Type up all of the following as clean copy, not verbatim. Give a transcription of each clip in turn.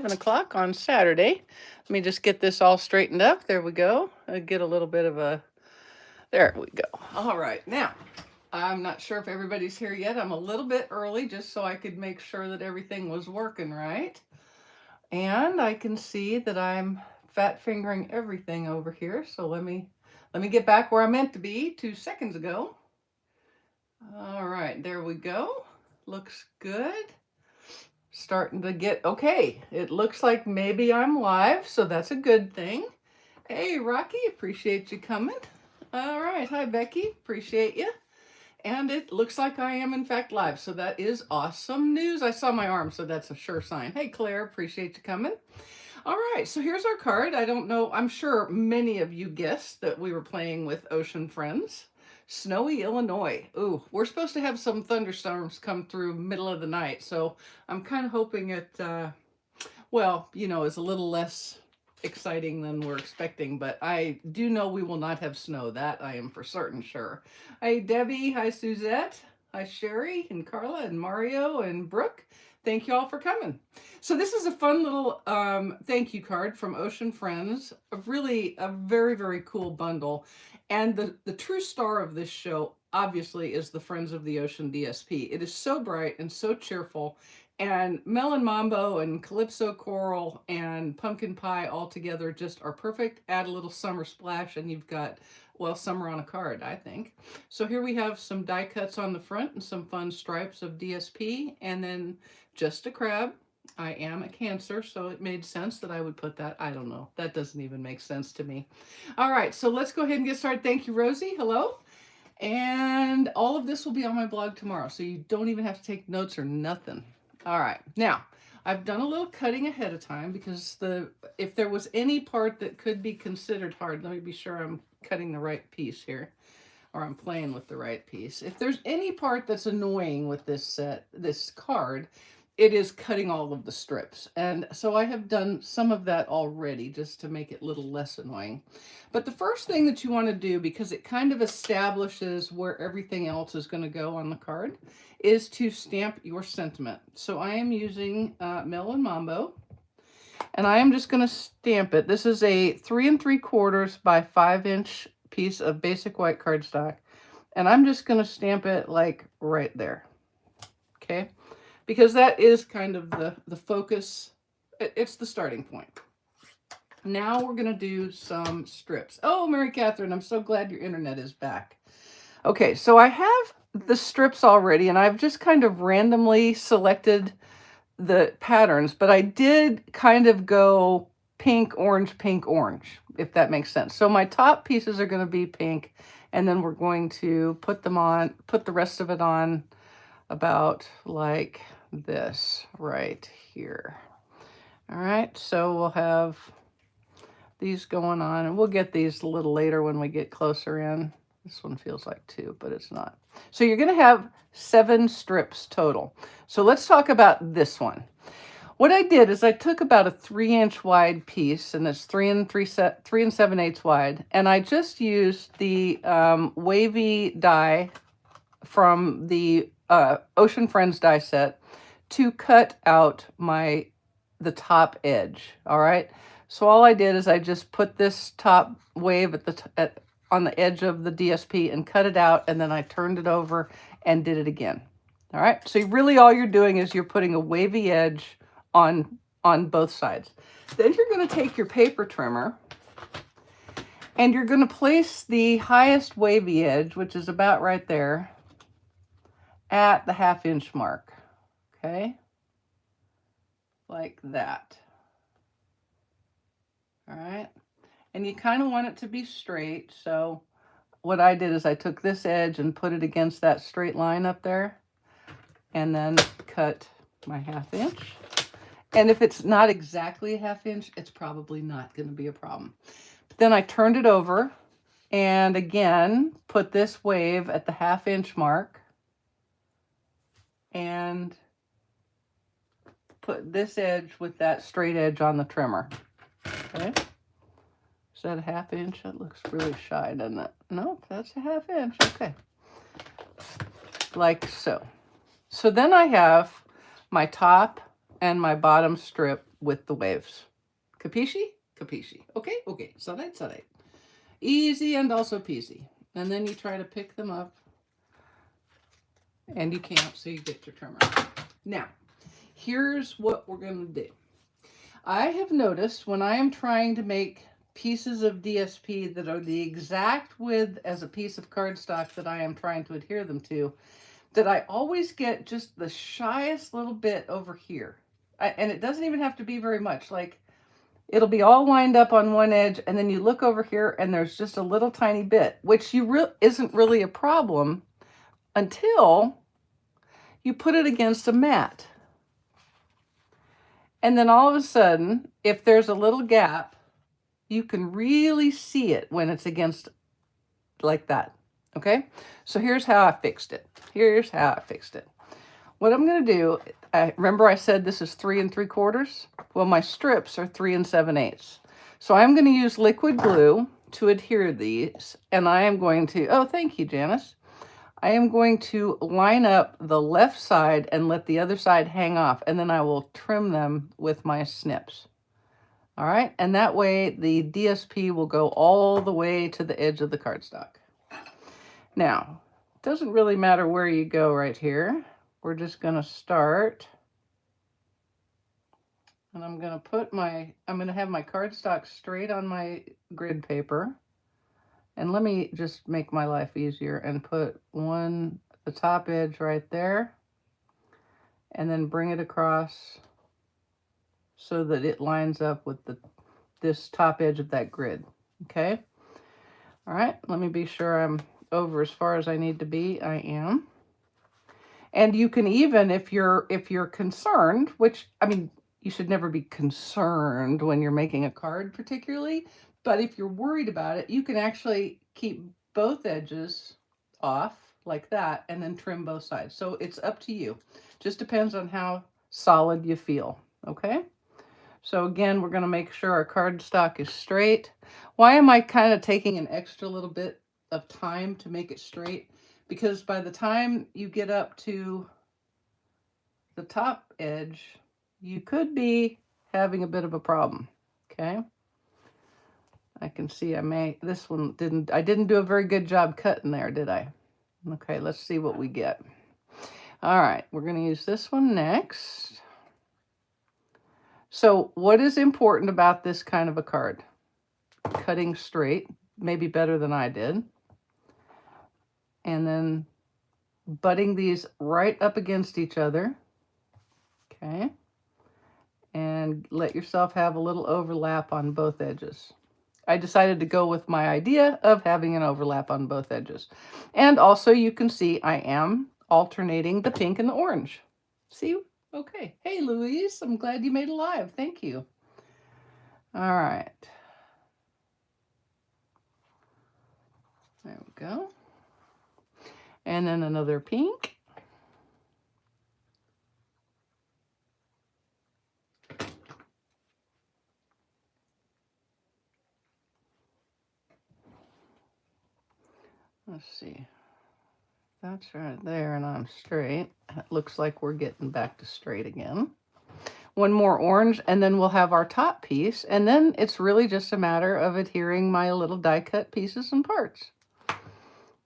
7 o'clock on Saturday. Let me just get this all straightened up. There we go. Get a little bit of a, there we go. All right, now, I'm not sure if everybody's here yet. I'm a little bit early just so I could make sure that everything was working right. And I can see that I'm fat fingering everything over here. So let me get back where I meant to be 2 seconds ago. All right, there we go. Looks good. Starting to get, okay, it looks like maybe I'm live, so that's a good thing. Hey, Rocky, appreciate you coming. All right, hi, Becky, appreciate you. And it looks like I am, in fact, live, so that is awesome news. I saw my arm, so that's a sure sign. Hey, Claire, appreciate you coming. All right, so here's our card. I don't know, I'm sure many of you guessed that we were playing with Ocean Friends. Snowy Illinois. Ooh, we're supposed to have some thunderstorms come through middle of the night, so I'm kind of hoping it, well, you know, is a little less exciting than we're expecting, but I do know we will not have snow. That I am for certain sure. Hi, Debbie. Hi, Suzette. Hi, Sherry and Carla and Mario and Brooke. Thank you all for coming. So this is a fun little thank you card from Ocean Friends. Really a very, very cool bundle. And the true star of this show, obviously, is the Friends of the Ocean DSP. It is so bright and so cheerful. And Melon Mambo and Calypso Coral and Pumpkin Pie all together just are perfect. Add a little summer splash and you've got, well, summer on a card, I think. So here we have some die cuts on the front and some fun stripes of DSP. And then just a crab. I am a Cancer, so it made sense that I would put that. I don't know. That doesn't even make sense to me. All right, so let's go ahead and get started. Thank you, Rosie. Hello. And all of this will be on my blog tomorrow, so you don't even have to take notes or nothing. All right, now I've done a little cutting ahead of time because if there was any part that could be considered hard, let me be sure I'm cutting the right piece here, or I'm playing with the right piece. If there's any part that's annoying with this card, it is cutting all of the strips. And so I have done some of that already just to make it a little less annoying. But the first thing that you want to do, because it kind of establishes where everything else is going to go on the card, is to stamp your sentiment. So I am using Melon Mambo, and I am just going to stamp it. This is a 3 3/4 by 5-inch piece of basic white cardstock, and I'm just going to stamp it like right there. Okay, because that is kind of the focus. It's the starting point. Now we're going to do some strips. Oh, Mary Catherine, I'm so glad your internet is back. Okay, so I have the strips already, and I've just kind of randomly selected the patterns, but I did kind of go pink, orange, if that makes sense. So my top pieces are going to be pink, and then we're going to put the rest of it on about like this right here. All right, so we'll have these going on, and we'll get these a little later when we get closer in. This one feels like 2, but it's not. So you're going to have 7 strips total. So let's talk about this one. What I did is I took about a 3-inch wide piece, and it's 3 7/8 wide, and I just used the wavy die from the Ocean Friends die set to cut out the top edge. All right. So all I did is I just put this top wave on the edge of the DSP and cut it out, and then I turned it over and did it again. All right. So really all you're doing is you're putting a wavy edge on both sides. Then you're going to take your paper trimmer and you're going to place the highest wavy edge, which is about right there, at the 1/2 inch mark. Okay. Like that. All right. And you kind of want it to be straight. So what I did is I took this edge and put it against that straight line up there, and then cut my 1/2 inch. And if it's not exactly a 1/2 inch, it's probably not going to be a problem. But then I turned it over and again put this wave at the 1/2 inch mark and put this edge with that straight edge on the trimmer. Okay. Is that a 1/2 inch? That looks really shy, doesn't it? Nope, that's a 1/2 inch. Okay. Like so. So then I have my top and my bottom strip with the waves. Capisci? Capisci. Okay, okay. Sarai, sarai. Easy and also peasy. And then you try to pick them up, and you can't, so you get your trimmer. Now, here's what we're going to do. I have noticed when I am trying to make pieces of DSP that are the exact width as a piece of cardstock that I am trying to adhere them to, that I always get just the shyest little bit over here. And it doesn't even have to be very much. Like, it'll be all lined up on one edge, and then you look over here and there's just a little tiny bit, which isn't really a problem until you put it against a mat. And then all of a sudden, if there's a little gap, you can really see it when it's against like that. Okay, so here's how I fixed it. Here's how I fixed it. What I'm going to do, remember I said this is 3 3/4? Well, my strips are 3 7/8. So I'm going to use liquid glue to adhere these, and I am going to, oh, thank you, Janice. I am going to line up the left side and let the other side hang off, and then I will trim them with my snips. All right, and that way the DSP will go all the way to the edge of the cardstock. Now, it doesn't really matter where you go right here. We're just going to start, and I'm going to have my cardstock straight on my grid paper. And let me just make my life easier and put the top edge right there, and then bring it across so that it lines up with this top edge of that grid. Okay. All right. Let me be sure I'm over as far as I need to be. I am. And you can even, if you're concerned, which, I mean, you should never be concerned when you're making a card particularly, but if you're worried about it, you can actually keep both edges off like that and then trim both sides. So it's up to you. Just depends on how solid you feel. Okay. So again, we're going to make sure our cardstock is straight. Why am I kind of taking an extra little bit of time to make it straight? Because by the time you get up to the top edge, you could be having a bit of a problem. Okay. I can see I didn't do a very good job cutting there, did I? Okay, let's see what we get. All right, we're going to use this one next. So what is important about this kind of a card? Cutting straight, maybe better than I did. And then butting these right up against each other. Okay. And let yourself have a little overlap on both edges. I decided to go with my idea of having an overlap on both edges. And also you can see I am alternating the pink and the orange. See? Okay. Hey, Louise, I'm glad you made it live. Thank you. All right. There we go. And then another pink. Let's see. That's right there, and I'm straight. It looks like we're getting back to straight again. One more orange, and then we'll have our top piece, and then it's really just a matter of adhering my little die cut pieces and parts.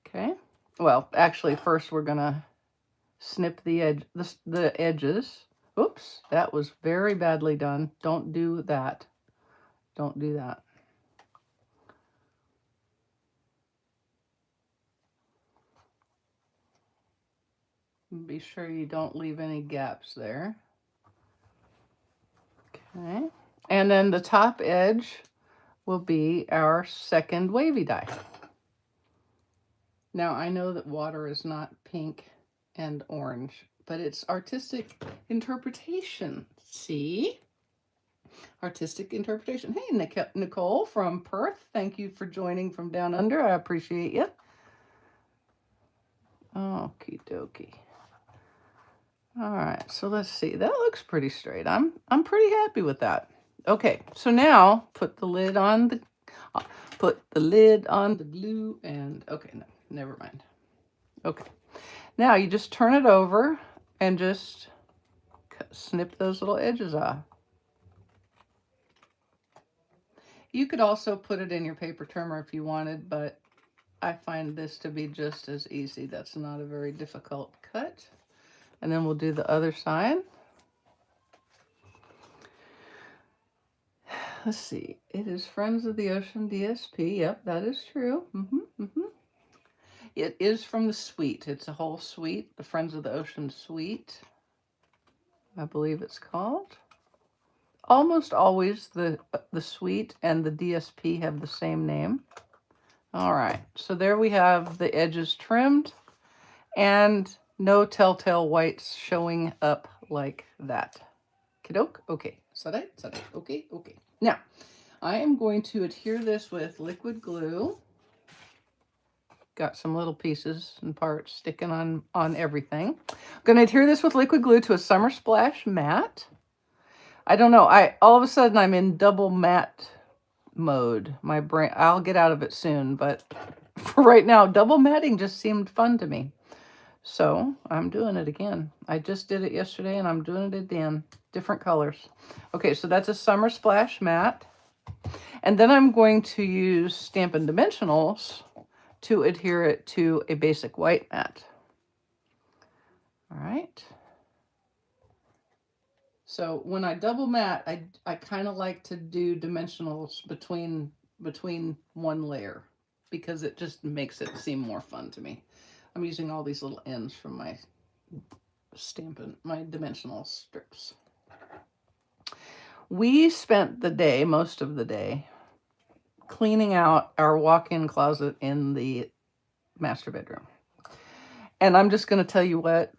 Okay. Well, actually, first we're gonna snip the edges. Oops, that was very badly done. Don't do that. Don't do that. Be sure you don't leave any gaps there. Okay. And then the top edge will be our second wavy die. Now, I know that water is not pink and orange, but it's artistic interpretation. See? Artistic interpretation. Hey, Nicole from Perth, thank you for joining from down under. I appreciate you. Okie dokie. All right, so let's see. That looks pretty straight. I'm pretty happy with that. Okay, so now put the lid on the glue, and okay, no, never mind. Okay, now you just turn it over and just snip those little edges off. You could also put it in your paper trimmer if you wanted, but I find this to be just as easy. That's not a very difficult cut. And then we'll do the other side. Let's see. It is Friends of the Ocean DSP. Yep, that is true. It is from the suite. It's a whole suite. The Friends of the Ocean suite, I believe it's called. Almost always the suite and the DSP have the same name. All right, so there we have the edges trimmed and no telltale whites showing up like that. Kidok? Okay. Sarai? Okay, okay. Now, I am going to adhere this with liquid glue. Got some little pieces and parts sticking on everything. I'm going to adhere this with liquid glue to a Summer Splash matte. I don't know. All of a sudden I'm in double matte mode. My brain, I'll get out of it soon, but for right now, double matting just seemed fun to me. So I'm doing it again. I just did it yesterday and I'm doing it again. Different colors. Okay, so that's a Summer Splash matte. And then I'm going to use Stampin' Dimensionals to adhere it to a basic white matte. All right. So when I double matte, I kind of like to do dimensionals between one layer because it just makes it seem more fun to me. I'm using all these little ends from my Stampin', my dimensional strips. We spent the day, most of the day, cleaning out our walk-in closet in the master bedroom. And I'm just going to tell you what,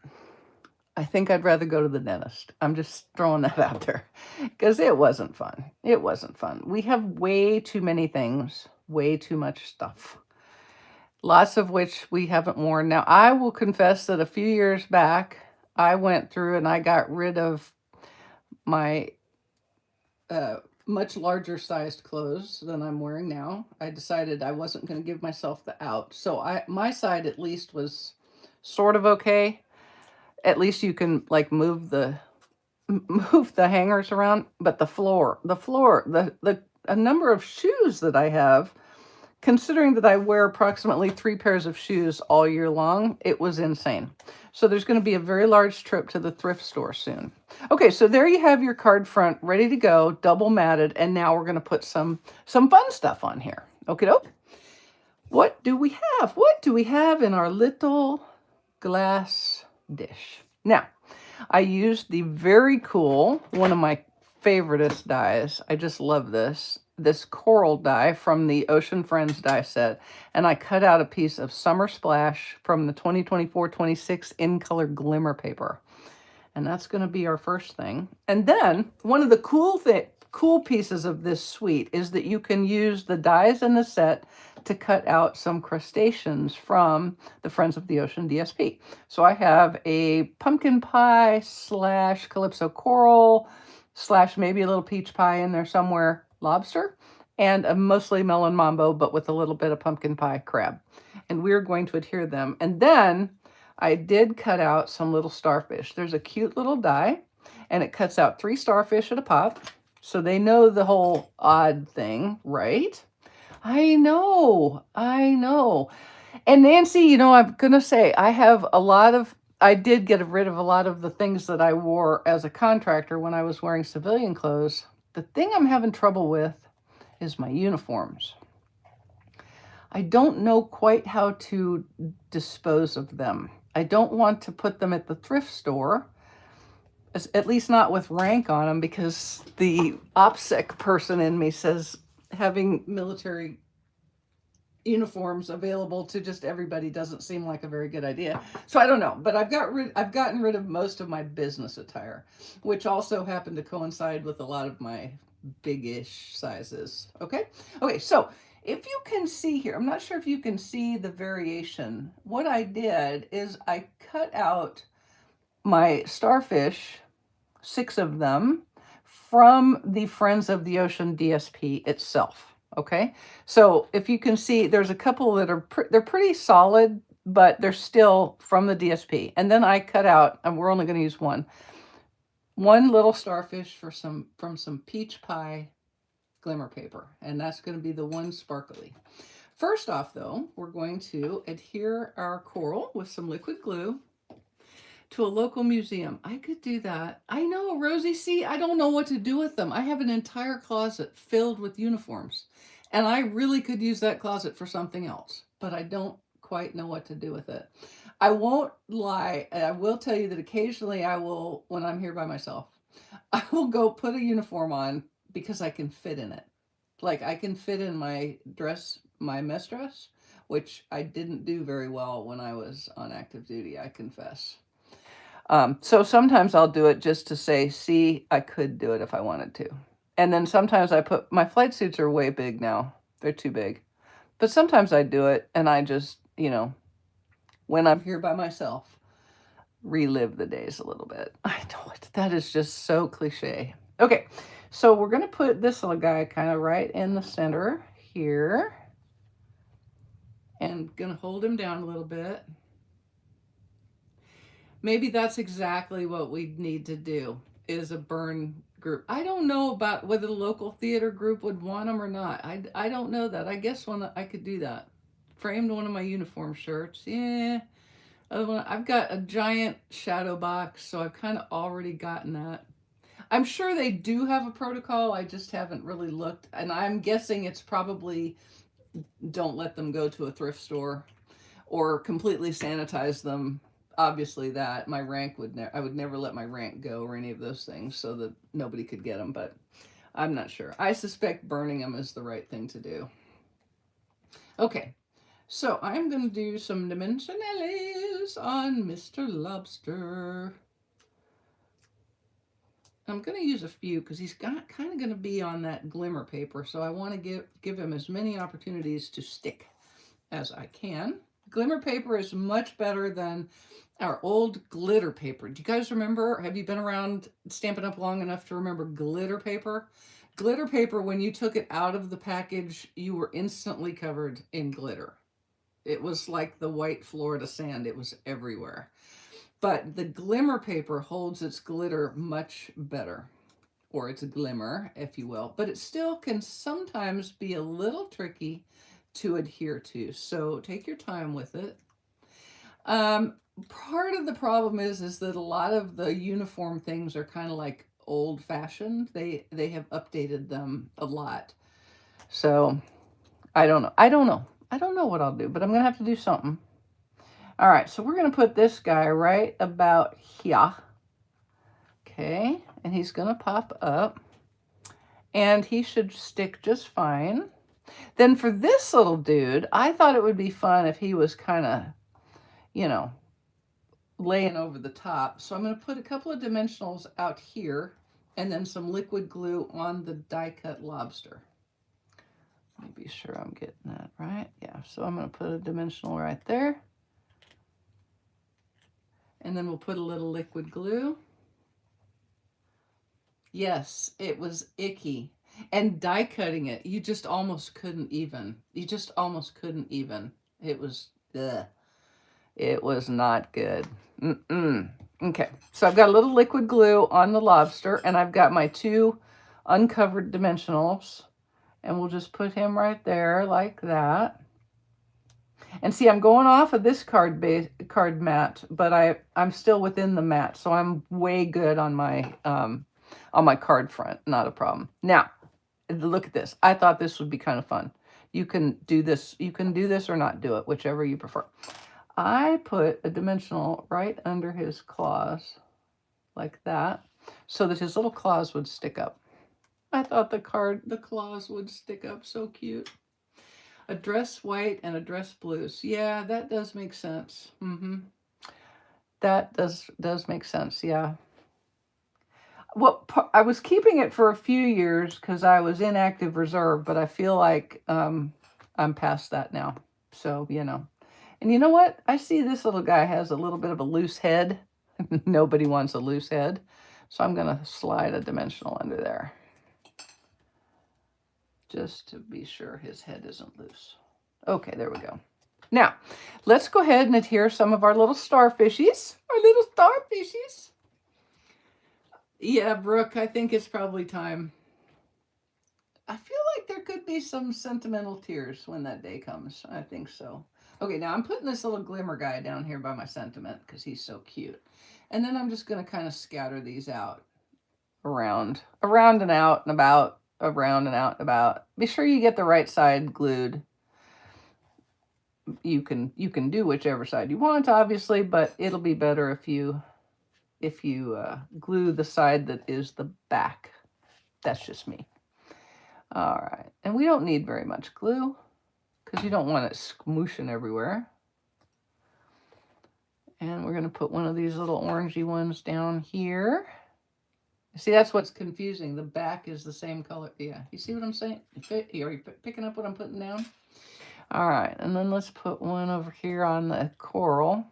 I think I'd rather go to the dentist. I'm just throwing that out there because it wasn't fun. It wasn't fun. We have way too many things, way too much stuff. Lots of which we haven't worn. Now, I will confess that a few years back, I went through and I got rid of my much larger sized clothes than I'm wearing now. I decided I wasn't going to give myself the out. So my side at least was sort of okay. At least you can like move the hangers around, but a number of shoes that I have, considering that I wear approximately 3 pairs of shoes all year long, it was insane. So there's going to be a very large trip to the thrift store soon. Okay, so there you have your card front ready to go, double matted, and now we're going to put some fun stuff on here. Okie doke. What do we have? What do we have in our little glass dish? Now, I used the very cool, one of my favoriteest dies. I just love this coral die from the Ocean Friends die set. And I cut out a piece of Summer Splash from the 2024-26 in color glimmer paper. And that's going to be our first thing. And then one of the cool pieces of this suite is that you can use the dies in the set to cut out some crustaceans from the Friends of the Ocean DSP. So I have a pumpkin pie / calypso coral / maybe a little peach pie in there somewhere, lobster, and a mostly melon mambo, but with a little bit of pumpkin pie crab. And we're going to adhere them. And then I did cut out some little starfish. There's a cute little die, and it cuts out 3 starfish at a pop. So they know the whole odd thing, right? I know. And Nancy, you know, I'm going to say I did get rid of a lot of the things that I wore as a contractor when I was wearing civilian clothes. The thing I'm having trouble with is my uniforms. I don't know quite how to dispose of them. I don't want to put them at the thrift store, at least not with rank on them, because the OPSEC person in me says having military uniforms available to just everybody doesn't seem like a very good idea. So I don't know, but I've gotten rid of most of my business attire, which also happened to coincide with a lot of my big-ish sizes. Okay, so if you can see here, I'm not sure if you can see the variation. What I did is I cut out my starfish, 6 of them, from the Friends of the Ocean DSP itself. Okay, so if you can see, there's a couple that are they're pretty solid, but they're still from the DSP. And then I cut out, and we're only going to use one, one little starfish for from some peach pie glimmer paper, and that's going to be the one sparkly. First off, though, we're going to adhere our coral with some liquid glue to a local museum. I could do that. I know, Rosie, see, I don't know what to do with them. I have an entire closet filled with uniforms, and I really could use that closet for something else, but I don't quite know what to do with it. I won't lie. I will tell you that occasionally I will, when I'm here by myself, I will go put a uniform on because I can fit in it. Like I can fit in my dress, my mess dress, which I didn't do very well when I was on active duty, I confess. So sometimes I'll do it just to say, see, I could do it if I wanted to. And then sometimes I put, my flight suits are way big now. They're too big. But sometimes I do it and I just, you know, when I'm here by myself, relive the days a little bit. I know it. That is just so cliche. Okay, so we're going to put this little guy kind of right in the center here. And going to hold him down a little bit. Maybe that's exactly what we need to do, is a burn group. I don't know about whether the local theater group would want them or not. I don't know that. I guess I could do that. Framed one of my uniform shirts. Yeah. Other one, I've got a giant shadow box, so I've kind of already gotten that. I'm sure they do have a protocol. I just haven't really looked. And I'm guessing it's probably don't let them go to a thrift store or completely sanitize them. Obviously that my rank I would never let my rank go or any of those things so that nobody could get them, but I'm not sure. I suspect burning them is the right thing to do. Okay, so I'm going to do some dimensionales on Mr. Lobster. I'm going to use a few because he's kind of going to be on that glimmer paper, so I want to give him as many opportunities to stick as I can. Glimmer paper is much better than our old glitter paper. Do you guys remember? Have you been around Stampin' Up! Long enough to remember glitter paper? Glitter paper, when you took it out of the package, you were instantly covered in glitter. It was like the white Florida sand. It was everywhere. But the glimmer paper holds its glitter much better, or its glimmer, if you will. But it still can sometimes be a little tricky to adhere to. So take your time with it. Part of the problem is that a lot of the uniform things are kind of like old-fashioned. They have updated them a lot. So I don't know. I don't know what I'll do, but I'm going to have to do something. All right, so we're going to put this guy right about here. Okay, and he's going to pop up. And he should stick just fine. Then for this little dude, I thought it would be fun if he was kind of, you know, laying over the top. So I'm going to put a couple of dimensionals out here and then some liquid glue on the die-cut lobster. Let me be sure I'm getting that right. Yeah, so I'm going to put a dimensional right there. And then we'll put a little liquid glue. Yes, it was icky. And die cutting it, you just almost couldn't even. You just almost couldn't even. It was, ugh. It was not good. Okay, so I've got a little liquid glue on the lobster, and I've got my two uncovered dimensionals. And we'll just put him right there like that. And see, I'm going off of this card mat, but I'm still within the mat, so I'm way good on my card front. Not a problem. Now, look at this. I thought this would be kind of fun. You can do this. You can do this or not do it, whichever you prefer. I put a dimensional right under his claws, like that, so that his little claws would stick up. I thought the claws would stick up. So cute. A dress white and a dress blues. Yeah, that does make sense. That does make sense, yeah. Well, I was keeping it for a few years because I was in active reserve, but I feel like I'm past that now. So, you know. And you know what? I see this little guy has a little bit of a loose head. Nobody wants a loose head. So I'm going to slide a dimensional under there, just to be sure his head isn't loose. Okay, there we go. Now, let's go ahead and adhere some of our little starfishies. Our little starfishies. Yeah, Brooke, I think it's probably time. I feel like there could be some sentimental tears when that day comes. I think so. Okay, now I'm putting this little glimmer guy down here by my sentiment because he's so cute. And then I'm just going to kind of scatter these out around and out and about, around and out and about. Be sure you get the right side glued. You can do whichever side you want, obviously, but it'll be better if you glue the side that is the back. That's just me. All right, and we don't need very much glue because you don't want it smooshing everywhere. And we're going to put one of these little orangey ones down here. See, that's what's confusing. The back is the same color. Yeah, you see what I'm saying? Are you picking up what I'm putting down? All right, and then let's put one over here on the coral.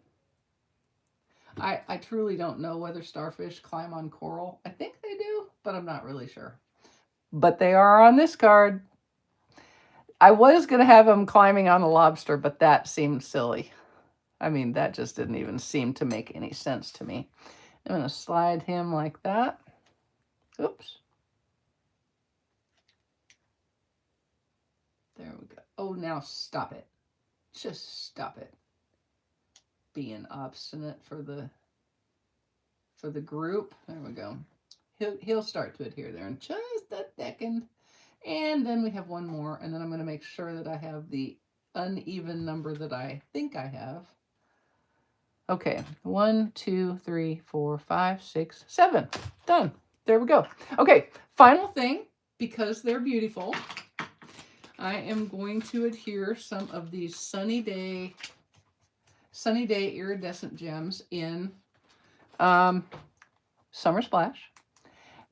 I truly don't know whether starfish climb on coral. I think they do, but I'm not really sure. But they are on this card. I was going to have them climbing on the lobster, but that seemed silly. I mean, that just didn't even seem to make any sense to me. I'm going to slide him like that. Oops. There we go. Oh, now stop it. Just stop it. Being obstinate for the group. There we go. He'll start to adhere there in just a second. And then we have one more, and then I'm going to make sure that I have the uneven number that I think I have. Okay, 1, 2, 3, 4, 5, 6, 7. Done. There we go. Okay, final thing, because they're beautiful, I am going to adhere some of these Sunny Day iridescent gems in Summer Splash.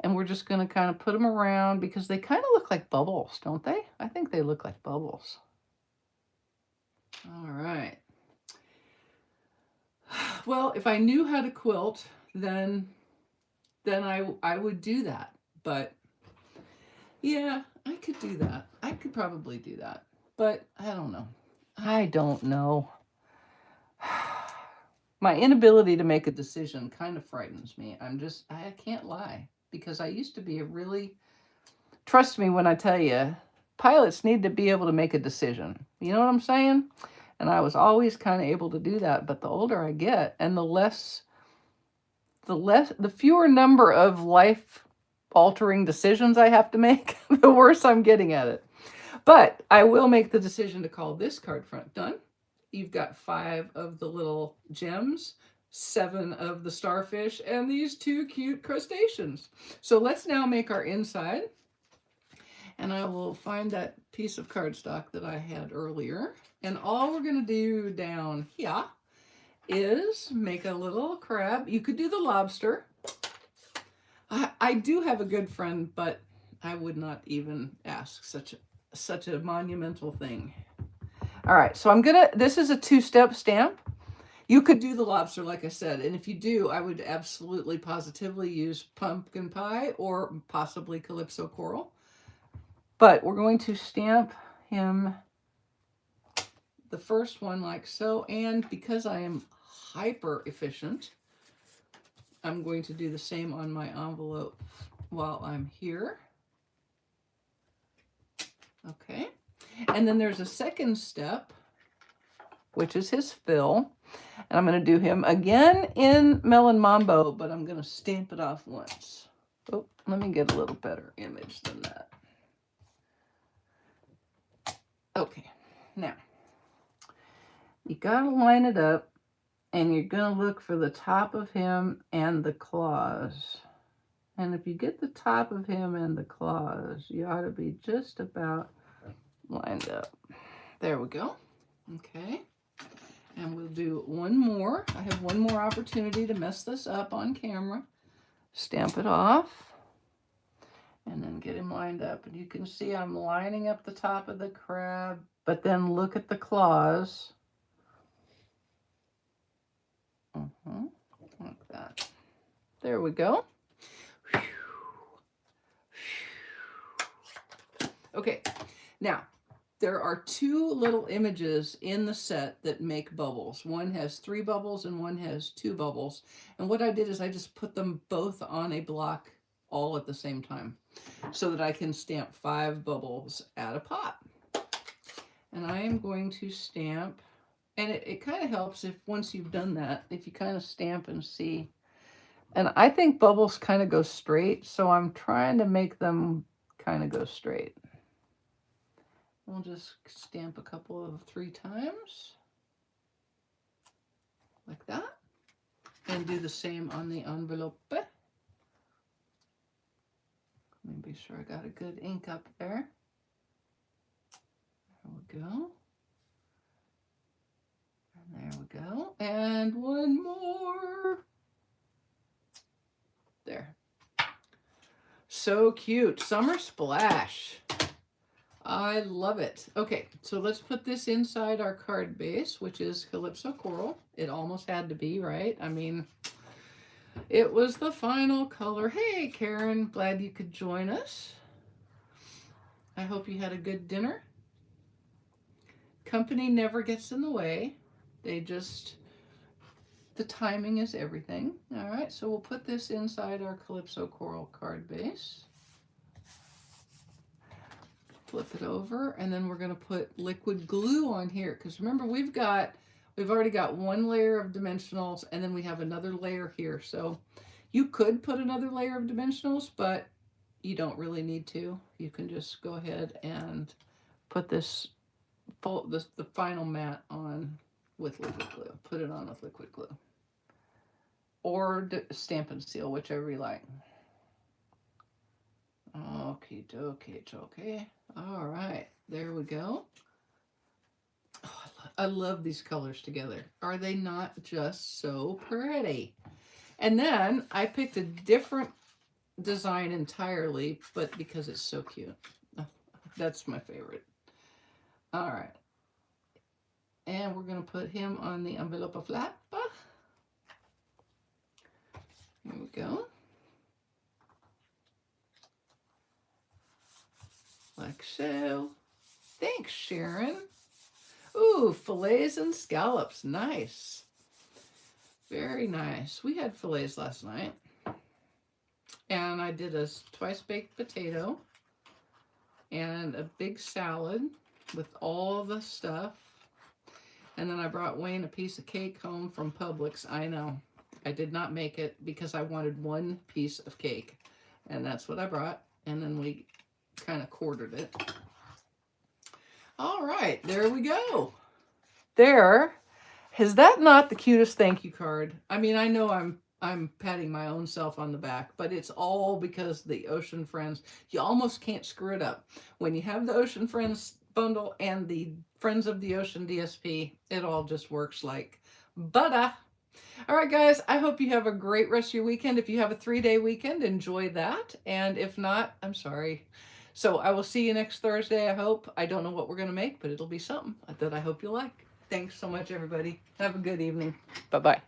And we're just going to kind of put them around because they kind of look like bubbles, don't they? I think they look like bubbles. All right. Well, if I knew how to quilt, then I would do that. But yeah, I could do that. I could probably do that. But I don't know. I don't know. My inability to make a decision kind of frightens me. I can't lie. Because I used to be a really, trust me when I tell you, pilots need to be able to make a decision. You know what I'm saying? And I was always kind of able to do that. But the older I get and the fewer number of life-altering decisions I have to make, the worse I'm getting at it. But I will make the decision to call this card front done. You've got 5 of the little gems, 7 of the starfish, and these 2 cute crustaceans. So let's now make our inside. And I will find that piece of cardstock that I had earlier. And all we're going to do down here is make a little crab. You could do the lobster. I do have a good friend, but I would not even ask such a monumental thing. All right, so this is a 2-step stamp. You could do the lobster, like I said, and if you do, I would absolutely positively use pumpkin pie or possibly calypso coral. But we're going to stamp him, the first one like so, and because I am hyper efficient, I'm going to do the same on my envelope while I'm here. Okay. And then there's a second step, which is his fill. And I'm going to do him again in Melon Mambo, but I'm going to stamp it off once. Oh, let me get a little better image than that. Okay, now, you got to line it up, and you're going to look for the top of him and the claws. And if you get the top of him and the claws, you ought to be just about lined up. There we go. Okay. And we'll do one more. I have one more opportunity to mess this up on camera. Stamp it off. And then get him lined up. And you can see I'm lining up the top of the crab. But then look at the claws. Like that. There we go. Okay. Now, there are two little images in the set that make bubbles. One has 3 bubbles and one has 2 bubbles. And what I did is I just put them both on a block all at the same time so that I can stamp 5 bubbles at a pop. And I am going to stamp, and it kind of helps if once you've done that, if you kind of stamp and see. And I think bubbles kind of go straight, so I'm trying to make them kind of go straight. We'll just stamp a couple of 3 times, like that, and do the same on the envelope. Let me be sure I got a good ink up there. There we go. And there we go. And one more. There. So cute. Summer splash. I love it. Okay, so let's put this inside our card base, which is Calypso Coral. It almost had to be, right? I mean, it was the final color. Hey, Karen, glad you could join us. I hope you had a good dinner. Company never gets in the way. They just, the timing is everything. All right, so we'll put this inside our Calypso Coral card base. Flip it over, and then we're going to put liquid glue on here, because remember we've already got 1 layer of dimensionals, and then we have another layer here. So you could put another layer of dimensionals, but you don't really need to. You can just go ahead and put the final mat on with liquid glue. Put it on with liquid glue, or Stampin' Seal, whichever you like. Okay, okay. All right, there we go. Oh, I love these colors together. Are they not just so pretty? And then I picked a different design entirely, but because it's so cute. That's my favorite. All right. And we're going to put him on the envelope flap. Here we go. Like so. Thanks, Sharon. Ooh, fillets and scallops. Nice. Very nice. We had fillets last night. And I did a twice baked potato and a big salad with all the stuff. And then I brought Wayne a piece of cake home from Publix. I know. I did not make it because I wanted 1 piece of cake. And that's what I brought. And then we kind of quartered it. All right, there we go. There. Is that not the cutest thank you card? I mean, I know I'm patting my own self on the back, but it's all because the Ocean Friends. You almost can't screw it up. When you have the Ocean Friends bundle and the Friends of the Ocean DSP, it all just works like butter. All right, guys, I hope you have a great rest of your weekend. If you have a 3-day weekend, enjoy that. And if not, I'm sorry. So I will see you next Thursday, I hope. I don't know what we're going to make, but it'll be something that I hope you like. Thanks so much, everybody. Have a good evening. Bye-bye.